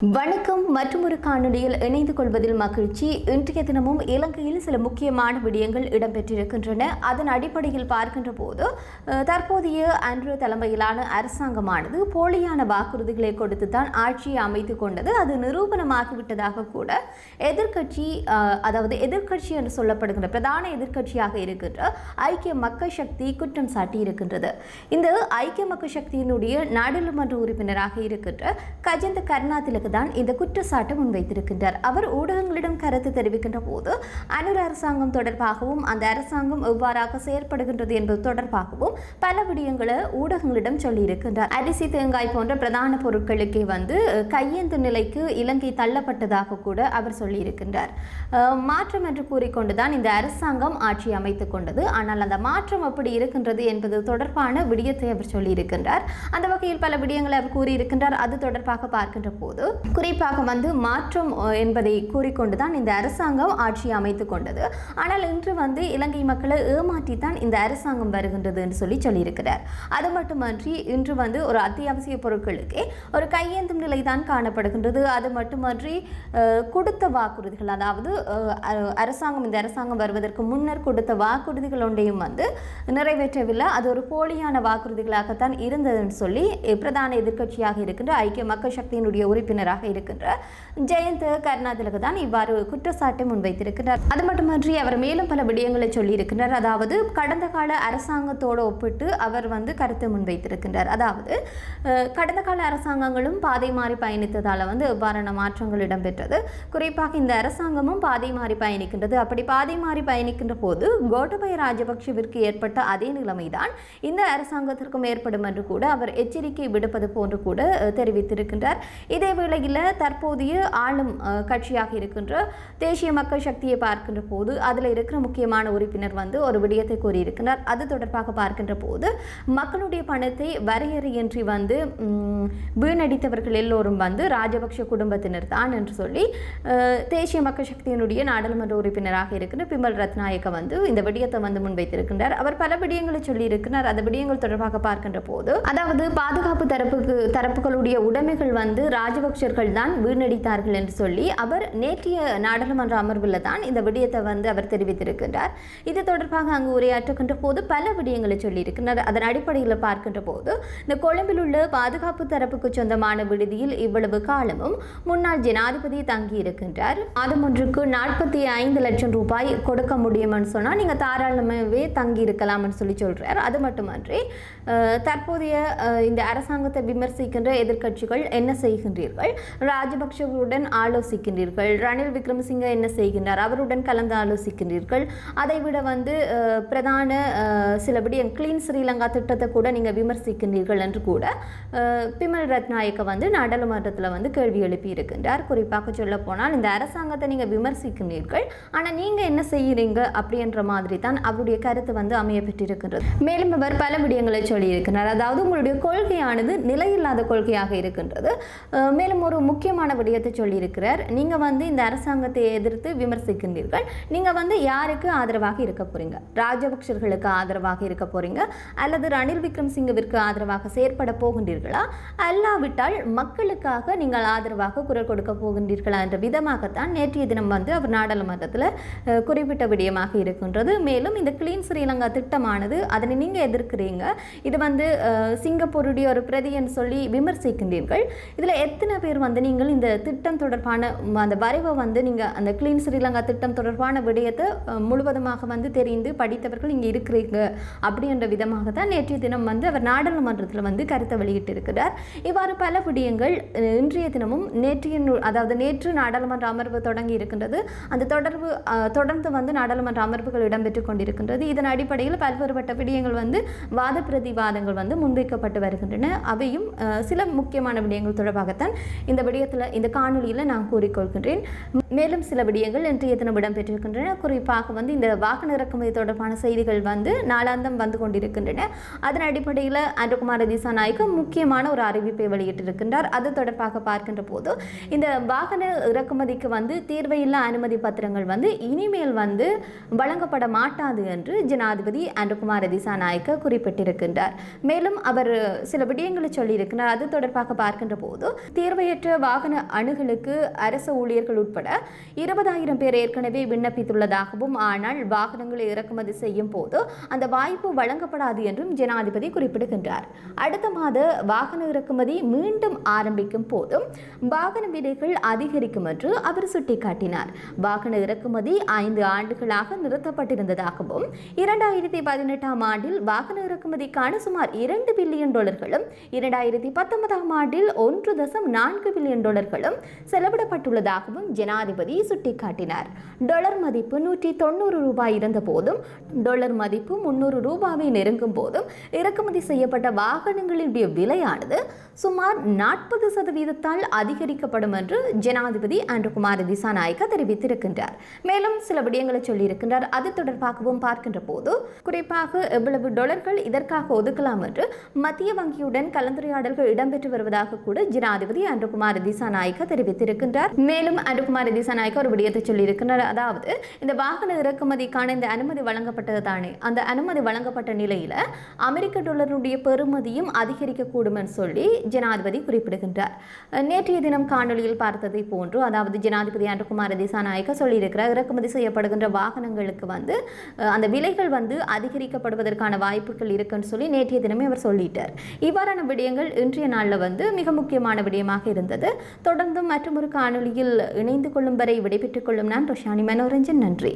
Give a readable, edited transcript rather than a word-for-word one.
வணக்கம். மற்றொரு காணொலியில் இணைந்து கொள்வதில் மகிழ்ச்சி. இன்றைய தினமும் இலங்கையில் சில முக்கியமான விடயங்கள் இடம்பெற்றிருக்கின்றன. அதன் அடிப்படையில் பார்க்கின்ற போது தற்போதைய ஆண்ட்ரூ தலைமையிலான அரசாங்கமானது போலியான வாக்குறுதிகளை கொடுத்துத்தான் ஆட்சியை அமைத்துக் கொண்டது. அது நிரூபணமாகிவிட்டதாக கூட எதிர்க்கட்சி, அதாவது எதிர்க்கட்சி என்று சொல்லப்படுகின்ற பிரதான எதிர்க்கட்சியாக இருக்கின்ற ஐக்கிய மக்கள் சக்தி குற்றம் சாட்டி இருக்கின்றது. இந்த ஐக்கிய மக்கள் சக்தியினுடைய நாடாளுமன்ற உறுப்பினராக இருக்கின்ற கஜந்த கருணாதிலக தான் இந்த குற்றச்சாட்டை முன்வைத்திருக்கின்றார். அவர் ஊடகங்களிடம் கருத்து தெரிவிக்கின்ற போது அனுர் அரசாங்கம் தொடர்பாகவும் அந்த அரசாங்கம் எவ்வாறாக செயற்படுகின்றது என்பது தொடர்பாகவும் பல விடயங்களை ஊடகங்களிடம் சொல்லியிருக்கின்றார். அரிசி, தேங்காய் போன்ற பிரதான பொருட்களுக்கே கையேந்து நிலைக்கு இலங்கை தள்ளப்பட்டதாக கூட அவர் சொல்லியிருக்கின்றார். மாற்றம் என்று கூறிக்கொண்டுதான் இந்த அரசாங்கம் ஆட்சி அமைத்துக் கொண்டது. ஆனால் அந்த மாற்றம் அப்படி இருக்கின்றது என்பது தொடர்பான விடயத்தை அவர் சொல்லியிருக்கின்றார். அந்த வகையில் பல விடயங்களை அவர் கூறியிருக்கின்றார். அது தொடர்பாக பார்க்கின்ற போது குறிப்பாக மாற்றம் என்பதை கூறிக்கொண்டுதான் இந்த அரசாங்கம் ஆட்சி அமைத்துக் கொண்டது. ஆனால் இன்று இலங்கை மக்களை ஏமாற்றித்தான் இந்த அரசாங்கம் வருகின்றது என்று சொல்லியிருக்கிறார். அது மட்டுமன்றி இன்று ஒரு அத்தியாவசிய பொருட்களுக்கே ஒரு கையேந்தும் நிலைதான் காணப்படுகின்றது. அது மட்டுமன்றி கொடுத்த வாக்குறுதிகள், அதாவது அரசாங்கம் இந்த அரசாங்கம் வருவதற்கு முன்னர் கொடுத்த வாக்குறுதிகள் ஒன்றையும் நிறைவேற்றவில்லை. அது ஒரு போலியான வாக்குறுதிகளாகத்தான் இருந்தது என்று சொல்லி பிரதான எதிர்க்கட்சியாக இருக்கின்ற ஐக்கிய மக்கள் சக்தியினுடைய உறுப்பினர் இருக்கின்ற ஜெயந்த கருணாதிலக தான் இவ்வாறு குற்றச்சாட்டை முன்வைத்திருக்கிறார். அது மட்டுமன்றி அவர் மேலும் பல விடயங்களை சொல்லியிருக்கிறார். அதாவது கடந்த கால அரசாங்கத்தோடு ஒப்பிட்டு அவர் கருத்தை முன்வைத்திருக்கின்றார். அதாவது கடந்த கால அரசாங்கங்களும் பாதை மாறி பயணித்ததால் எவ்வாறான மாற்றங்கள் இடம்பெற்றது. குறிப்பாக இந்த அரசாங்கமும் பாதை மாறி பயணிக்கின்றது. அப்படி பாதை மாறி பயணிக்கின்ற போது கோட்டபய ராஜபக்ஷவிற்கு ஏற்பட்ட அதே நிலைமைதான் இந்த அரசாங்கத்திற்கும் ஏற்படும் என்று கூட அவர் எச்சரிக்கை விடுப்பது போன்று கூட தெரிவித்திருக்கின்றார். இதே வேளையில் தற்போதைய ஆளும் கட்சியாக இருக்கின்ற தேசிய மக்கள் சக்தியை பார்க்கின்ற போது அதில் இருக்கிற முக்கியமான உறுப்பினர் ஒரு விடயத்தை கூறியிருக்கிறார். அது தொடர்பாக பார்க்கின்ற போது மக்களுடைய பணத்தை வரையறையின்றி வீணடித்தவர்கள் எல்லோரும் ராஜபக்ஷ குடும்பத்தினர் தான் என்று சொல்லி தேசிய மக்கள் சக்தியினுடைய நாடாளுமன்ற உறுப்பினராக இருக்கின்ற பிமல் ரத்நாயக்க இந்த விடயத்தை முன்வைத்திருக்கின்றார். அவர் பல விடயங்களை சொல்லியிருக்கிறார். அந்த விடயங்கள் தொடர்பாக பார்க்கின்ற போது அதாவது பாதுகாப்பு தரப்புகளுடைய உடைமைகள் ராஜபக்ஷர்கள் தான் வீணடித்தார்கள் என்று சொல்லி அவர் நேற்றைய நாடாளுமன்ற அமர்வில் தான் இந்த விடயத்தை அவர் தெரிவித்திருக்கின்றார். இது தொடர்பாக அங்கு உரையாற்றுகின்ற போது பல விடயங்களை சொல்லியிருக்கிறார். அதன் அடிப்படையில் பார்க்கின்ற போது இந்த கொழும்பில் உள்ள பாதுகாப்பு தரப்புக்கு சொந்தமான விடுதியில் இவ்வளவு காலமும் முன்னாள் ஜனாதிபதி தங்கி இருக்கின்றார். மாதம் ஒன்றுக்கு 45 லட்சம் ரூபாய் கொடுக்க முடியும்னு சொன்னால் நீங்கள் தாராளமாகவே தங்கி இருக்கலாம் சொல்லி சொல்றார். அது மட்டுமன்றி தற்போதைய இந்த அரசாங்கத்தை விமர்சிக்கின்ற எதிர்க்கட்சிகள் என்ன செய்கின்றீர்கள், ராஜபக்ஷவுடன் ஆலோசிக்கின்றீர்கள், ரணில் விக்ரமசிங்க என்ன செய்கின்றார், அவருடன் கலந்து ஆலோசிக்கின்றீர்கள், அதைவிட பிரதான சில விடயம் கிளீன் ஸ்ரீலங்கா திட்டத்தை கூட நீங்கள் விமர்சிக்கின்றீர்கள் என்று கூட பிமல் ரத்நாயக்க நாடாளுமன்றத்தில் கேள்வி எழுப்பி இருக்கின்றார். குறிப்பாக சொல்ல போனால் இந்த அரசாங்கத்தை நீங்கள் விமர்சிக்கின்றீர்கள், ஆனால் நீங்கள் என்ன செய்கிறீங்க அப்படின்ற மாதிரி தான் அவருடைய கருத்து அமைய பெற்றிருக்கின்றது. மேலும் அவர் பல விடயங்களை சொல்லியிருக்கிறார். அதாவது உங்களுடைய கொள்கையானது நிலையில்லாத கொள்கையாக இருக்கின்றது. மேலும் ஒரு முக்கியமான விடயத்தை சொல்லியிருக்கிறார். நீங்கள் இந்த அரசாங்கத்தை எதிர்த்து விமர்சிக்கின்றீர்கள், நீங்கள் யாருக்கு ஆதரவாக இருக்க போறீங்க, ராஜபக்ஷர்களுக்கு ஆதரவாக இருக்க போறீங்க அல்லது ரணில் விக்ரமசிங்கவிற்கு ஆதரவாக செயற்பட போகின்றீர்களா, அல்லாவிட்டால் மக்களுக்காக நீங்கள் ஆதரவாக குரல் கொடுக்க போகின்றீர்களா என்ற விதமாகத்தான் நேற்றைய தினம் அவர் நாடாளுமன்றத்தில் குறிப்பிட்ட விடயமாக இருக்கின்றது. மேலும் இந்த கிளீன் ஸ்ரீலங்கா திட்டமானது அதனை நீங்கள் எதிர்க்கிறீங்க, இது சிங்கப்பூருடைய ஒரு பிரதி என்று சொல்லி விமர்சிக்கின்றீர்கள். இதில் எத்தனை பேர் நீங்கள் இந்த திட்டம் தொடர்பான அந்த வரைவை நீங்கள் அந்த கிளீன் ஸ்ரீலங்கா திட்டம் தொடர்பான விடயத்தை முழுவதுமாக தெரிந்து படித்தவர்கள் இங்கே இருக்கிறீங்க அப்படின்ற விதமாக தான் நேற்றைய தினம் அவர் நாடாளுமன்றத்தில் கருத்தை வெளியிட்டிருக்கிறார். இவ்வாறு பல விடயங்கள் இன்றைய தினமும் நேற்று நாடாளுமன்ற அமர்வு தொடங்கி இருக்கின்றது. அந்த தொடர்ந்து நாடாளுமன்ற அமர்வுகள் இடம்பெற்றுக் கொண்டிருக்கின்றது. இதன் அடிப்படையில் பல்வேறுபட்ட விடயங்கள் வாத பிரதிவாதங்கள் முன்வைக்கப்பட்டு வருகின்றன. அவையும் சில முக்கியமான விடயங்கள் தொடர்பாகத்தான் இந்த விடயத்தில் இந்த காணொலியில் நான் கூறிக்கொள்கின்றேன். மேலும் சில விடயங்கள் இன்றைய தினம் இடம்பெற்றிருக்கின்றன. குறிப்பாக இந்த வாகன இறக்குமதி தொடர்பான செய்திகள் நாளாந்தம் கொண்டிருக்கின்றன. அதன் அடிப்படையில் அன்றகுமார திசாநாயக்க முக்கியமான ஒரு அறிவிப்பை வெளியிட்டிருக்கின்றார். அது தொடர்பாக பார்க்கின்ற போது இந்த வாகன இறக்குமதிக்கு தேர்வையில்லா அனுமதி பத்திரங்கள் இனிமேல் வழங்கப்பட மாட்டாது என்று ஜனாதிபதி அன்றகுமார திசாநாயக்க குறிப்பிட்டிருக்கின்றார். மேலும் அவர் சில விடயங்களை சொல்லியிருக்கிறார். அது தொடர்பாக பார்க்கின்ற போது தேர்வை தேவையற்ற வாகன அணுகலுக்கு அரசு ஊழியர்கள் உட்பட 20,000 பேர் ஏற்கனவே விண்ணப்பித்துள்ளதாகவும், ஆனால் வாகனங்களை இறக்குமதி செய்யும் போது அந்த வாய்ப்பு வழங்கப்படாது என்றும் ஜனாதிபதி குறிப்பிடுகின்றார். அடுத்த மாத வாகன இறக்குமதி மீண்டும் ஆரம்பிக்கும் போதும் வாகன விலைகள் அதிகரிக்கும் என்று அவர் சுட்டிக்காட்டினார். வாகன இறக்குமதி 5 ஆண்டுகளாக நிறுத்தப்பட்டிருந்ததாகவும், 2018ஆம் ஆண்டில் வாகன இறக்குமதிக்கான சுமார் $2 பில்லியன் 2019ஆம் ஆண்டில் $1.4 பில்லியன் செலவிடப்பட்டுள்ளதாகவும் ஜனாதிபதி சுட்டிக்காட்டினார். டாலர் மதிப்பு $190 இருந்த போதும் டாலர் மதிப்பு $300 நெருங்கும் போதும் இறக்குமதி செய்யப்பட்ட வாகனங்களுடைய விலையானது சுமார் 40% அதிகரிக்கப்படும் என்று ஜனாதிபதி அன்ருகுமார திசாநாயக்க தெரிவித்திருக்கின்றார். மேலும் சில விடயங்களை சொல்லியிருக்கின்றார். அது தொடர்பாகவும் பார்க்கின்ற போது குறிப்பாக எவ்வளவு டாலர்கள் இதற்காக ஒதுக்கலாம் என்று மத்திய வங்கியுடன் கலந்துரையாடல்கள் இடம்பெற்று வருவதாக கூட ஜனாதிபதி அன்ருகுமார திசாநாயக்க தெரிவித்திருக்கின்றார். மேலும் அன்ருகுமார திசாநாயக்க ஒரு விடயத்தை சொல்லியிருக்கிறார். அதாவது இந்த வாகன இறக்குமதிக்கான இந்த அனுமதி வழங்கப்பட்டது தானே, அந்த அனுமதி வழங்கப்பட்ட நிலையில அமெரிக்க டாலருடைய பெறுமதியும் அதிகரிக்கக்கூடும் என்று சொல்லி ஜனாதிபதி குறிப்பிடுகின்றார். நேற்றைய தினம் காணொலியில் பார்த்ததை போன்று, அதாவது ஜனாதிபதி அன்ருகுமார திசாநாயக்க சொல்லியிருக்கிறார், இறக்குமதி செய்யப்படுகின்ற வாகனங்களுக்கு அந்த விலைகள் அதிகரிக்கப்படுவதற்கான வாய்ப்புகள் இருக்குன்னு சொல்லி நேற்றைய தினமே அவர் சொல்லிட்டார். இவ்வாறான விடயங்கள் இன்றைய நாளில் மிக முக்கியமான விடயமாக இருந்தது. தொடர்ந்தும் மற்றும் ஒரு காணொலியில் இணைந்து கொள்ளும் வரை விடைபெற்றுக் கொள்ளும் நான் ரோஷானி மனோரஞ்சன். நன்றி.